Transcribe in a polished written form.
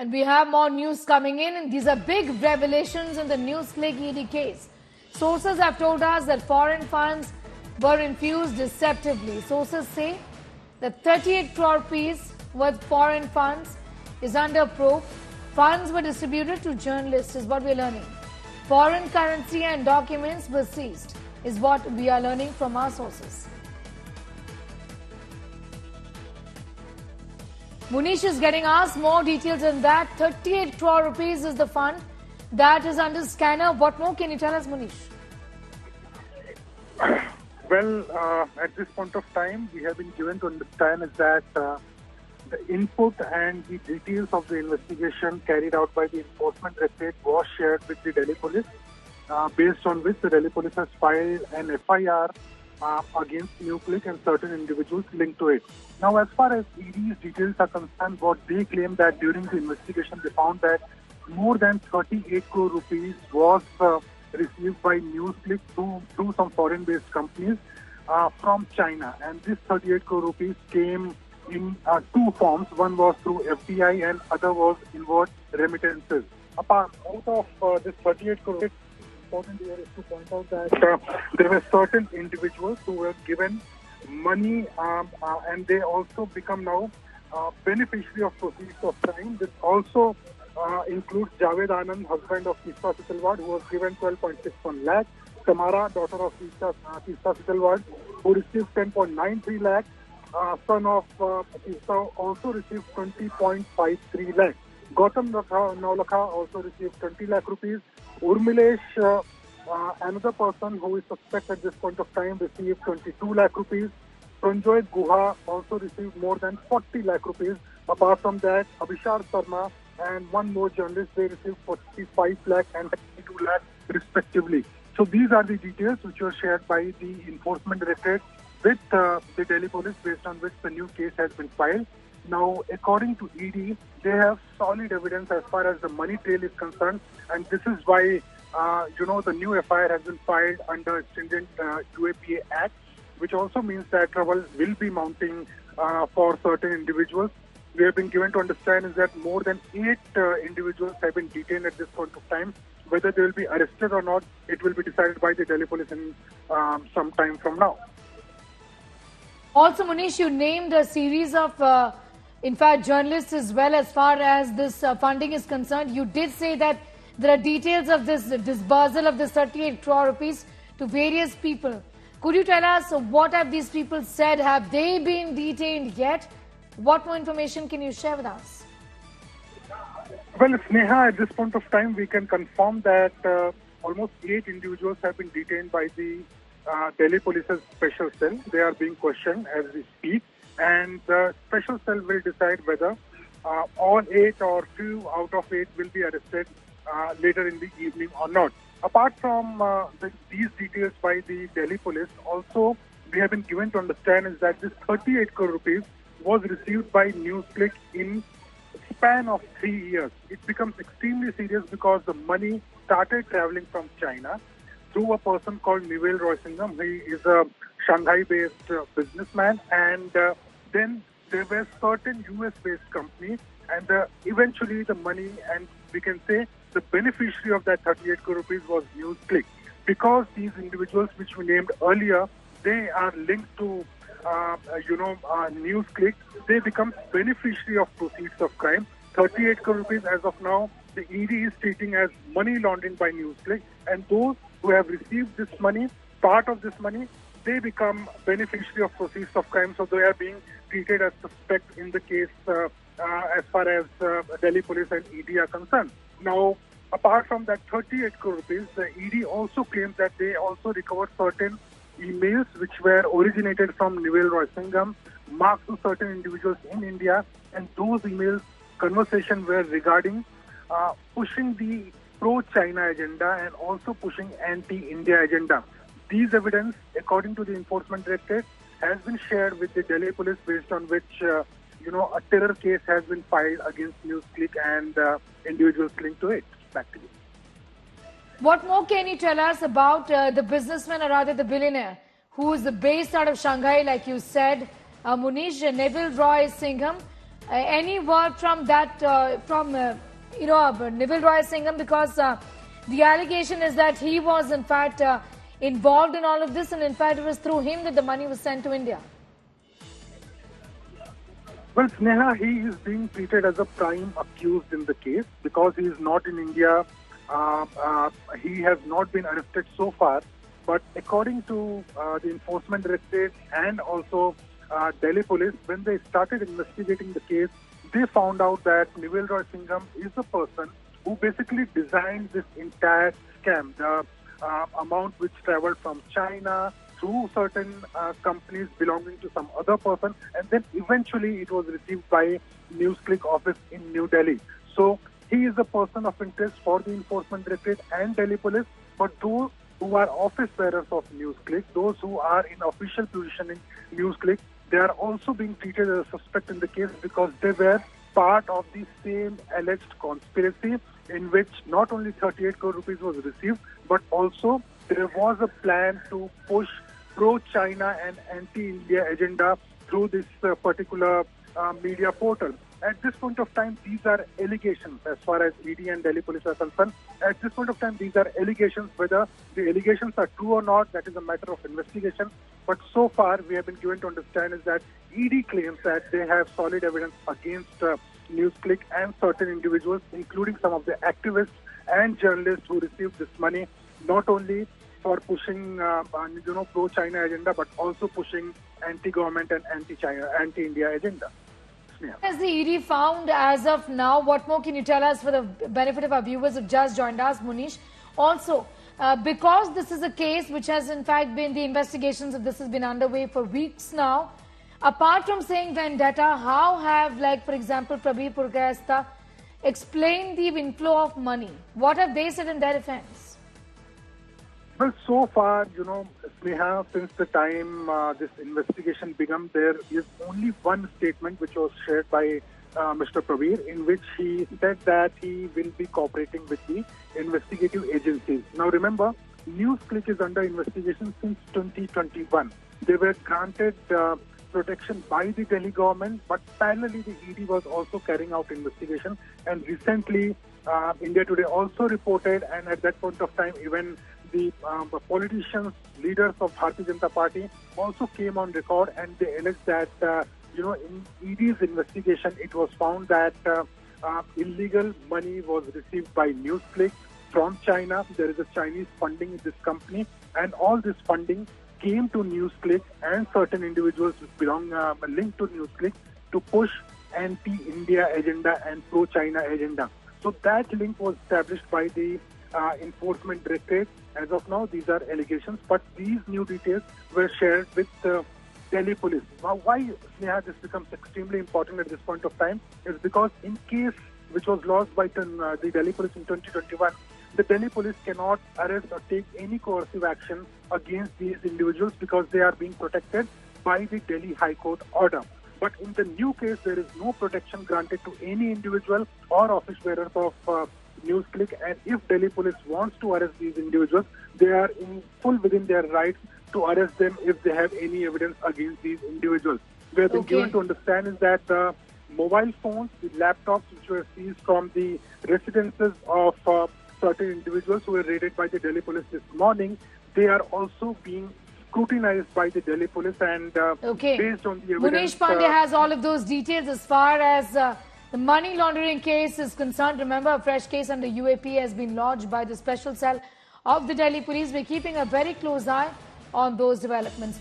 And we have more news coming in, and these are big revelations in the NewsClick ED case. Sources have told us that foreign funds were infused deceptively. Sources say that 38 crore rupees worth foreign funds is under probe. Funds were distributed to journalists, is what we're learning. Foreign currency and documents were seized, is what we are learning from our sources. Munish is getting asked more details on that. 38 crore rupees is the fund that is under scanner. What more can you tell us, Munish? Well, at this point of time, we have been given to understand is that the input and the details of the investigation carried out by the Enforcement Directorate was shared with the Delhi Police, based on which the Delhi Police has filed an FIR against NewsClick and certain individuals linked to it. Now, as far as ED's details are concerned, what they claim that during the investigation, they found that more than 38 crore rupees was received by NewsClick through some foreign-based companies from China. And this 38 crore rupees came in two forms. One was through FDI and other was inward remittances. Out of this 38 crore rupees, important here is to point out that there were certain individuals who were given money and they also become now beneficiary of proceeds of crime. This also includes Javed Anand, husband of Tista Sitalwad, who was given 12.61 lakh. Tamara, daughter of Tista Sitalwad, who received 10.93 lakh. Son of Tista also received 20.53 lakh. Gautam Naulakha also received 20 lakh rupees. Urmilesh, another person who is suspect at this point of time, received 22 lakh rupees. Sanjoy Guha also received more than 40 lakh rupees. Apart from that, Abhishar Sharma and one more journalist, they received 45 lakh and 22 lakh respectively. So these are the details which were shared by the Enforcement Directorate with the Delhi Police, based on which the new case has been filed. Now, according to ED, they have solid evidence as far as the money trail is concerned, and this is why, the new FIR has been filed under stringent UAPA Act, which also means that trouble will be mounting for certain individuals. We have been given to understand is that more than 8 individuals have been detained at this point of time. Whether they will be arrested or not, it will be decided by the Delhi Police in some time from now. Also, Munish, you named a series of, in fact, journalists as well as far as this funding is concerned. You did say that there are details of this disbursal of this 38 crore rupees to various people. Could you tell us what have these people said? Have they been detained yet? What more information can you share with us? Well, Sneha, at this point of time, we can confirm that almost 8 individuals have been detained by the Delhi Police's special cell. They are being questioned as we speak, and the special cell will decide whether all 8 or few out of 8 will be arrested later in the evening or not. Apart from these details by the Delhi Police, also we have been given to understand is that this 38 crore rupees was received by NewsClick in span of 3 years. It becomes extremely serious because the money started traveling from China through a person called Nivel Roy Singham. He is a Shanghai-based businessman, and then there were certain US-based companies, and eventually the money, and we can say the beneficiary of that 38 crore rupees was NewsClick. Because these individuals which we named earlier, they are linked to NewsClick, they become beneficiary of proceeds of crime. 38 crore rupees as of now, the ED is treating as money laundering by NewsClick, and those who have received this money, part of this money, they become beneficiary of proceeds of crime, so they are being treated as suspect in the case as far as Delhi Police and ED are concerned. Now, apart from that 38 crore rupees, the ED also claims that they also recovered certain emails which were originated from Nivel Roy Singham, marked to certain individuals in India, and those emails conversation were regarding pushing the pro-China agenda and also pushing anti-India agenda. These evidence, according to the Enforcement Directorate, has been shared with the Delhi Police, based on which a terror case has been filed against NewsClick and individuals linked to it. Back to you. What more can you tell us about the businessman, or rather the billionaire, who is based out of Shanghai, like you said, Munish, Neville Roy Singham? Any word from that, Neville Roy Singham, because the allegation is that he was in fact involved in all of this, and in fact it was through him that the money was sent to India. Well, Sneha, he is being treated as a prime accused in the case because he is not in India. He has not been arrested so far. But according to the Enforcement Directorate and also Delhi Police, when they started investigating the case, they found out that Neville Roy Singham is the person who basically designed this entire scam. The amount which traveled from China through certain companies belonging to some other person, and then eventually it was received by NewsClick office in New Delhi. So he is a person of interest for the Enforcement Directorate and Delhi Police, but those who are office bearers of NewsClick, those who are in official position in NewsClick, they are also being treated as a suspect in the case because they were part of the same alleged conspiracy in which not only 38 crore rupees was received, but also there was a plan to push pro-China and anti-India agenda through this particular media portal. At this point of time, these are allegations as far as ED and Delhi Police are concerned. At this point of time, these are allegations. Whether the allegations are true or not, that is a matter of investigation. But so far, we have been given to understand is that ED claims that they have solid evidence against NewsClick and certain individuals, including some of the activists and journalists who received this money, not only for pushing pro-China agenda, but also pushing anti-government and anti-China, anti-India agenda. Yeah. As the ED found as of now, what more can you tell us for the benefit of our viewers who have just joined us, Munish? Also, because this is a case which has in fact been, the investigations of this has been underway for weeks now, apart from saying vendetta, how have, like for example, Prabir Purkayastha explained the inflow of money? What have they said in their defense? Well, so far, Sneha, since the time this investigation began, there is only one statement which was shared by Mr. Prabir, in which he said that he will be cooperating with the investigative agencies. Now, remember, NewsClick is under investigation since 2021. They were granted protection by the Delhi government, but parallelly the ED was also carrying out investigation. And recently, India Today also reported, and at that point of time, even the politicians, leaders of Bharatiya Janata Party also came on record, and they alleged that, in ED's investigation, it was found that illegal money was received by NewsClick from China. There is a Chinese funding in this company, and all this funding came to NewsClick and certain individuals linked to NewsClick to push anti-India agenda and pro-China agenda. So that link was established by the Enforcement Directorate. As of now, these are allegations, but these new details were shared with Delhi Police. Now, why, Sneha, this becomes extremely important at this point of time is because in case which was lost by the Delhi Police in 2021, the Delhi Police cannot arrest or take any coercive action against these individuals because they are being protected by the Delhi High Court order. But in the new case, there is no protection granted to any individual or office bearers of NewsClick, and if Delhi Police wants to arrest these individuals, they are in full within their rights to arrest them if they have any evidence against these individuals. We have been given to understand is that the mobile phones, the laptops which were seized from the residences of certain individuals who were raided by the Delhi Police this morning, they are also being scrutinized by the Delhi Police, and based on the evidence... Munish Pandey has all of those details as far as the money laundering case is concerned. Remember, a fresh case under UAPA has been lodged by the special cell of the Delhi Police. We're keeping a very close eye on those developments.